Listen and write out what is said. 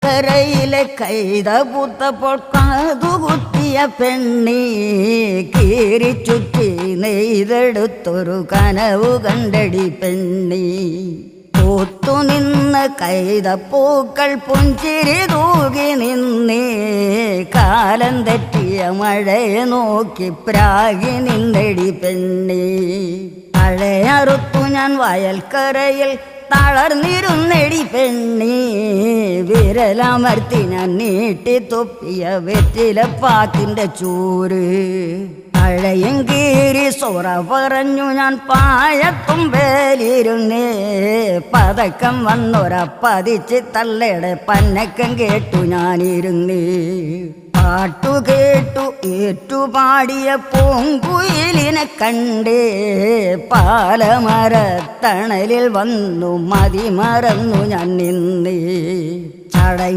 വയൽക്കരയിലെ കൈത പൂത്തപ്പോൾ കാതുകുത്തിയ പെണ്ണി കീറി ചുറ്റി നെയ്തെടുത്തൊരു കനവു കണ്ടടി പെണ്ണി പൂത്തുനിന്ന് കൈതപ്പൂക്കൾ പുഞ്ചിരി തൂകി നിന്നേ കാലം തെറ്റിയ മഴയെ നോക്കി പ്രാഗി നിന്നടി പെണ്ണി മഴയറുത്തു ഞാൻ വയൽക്കരയിൽ തളർന്നിരുന്നെടി പെണ്ണി വിരലമർത്തി ഞാൻ നീട്ടി തൊപ്പിയ വെറ്റിലപ്പാക്കിൻ്റെ ചൂര് മഴയും കീറി സൊറ പറഞ്ഞു ഞാൻ പായത്തുമ്പേലിരുന്നേ പതക്കം വന്നൊരപ്പതിച്ച് തള്ളയുടെ പന്നക്കം കേട്ടു ഞാനിരുന്നേ പാട്ടു കേട്ടു ഏറ്റുപാടിയ പൂങ്കുയിലിനെ കണ്ടേ പാലമരത്തണലിൽ വന്നു മതിമറന്നു ഞാൻ നിന്നേ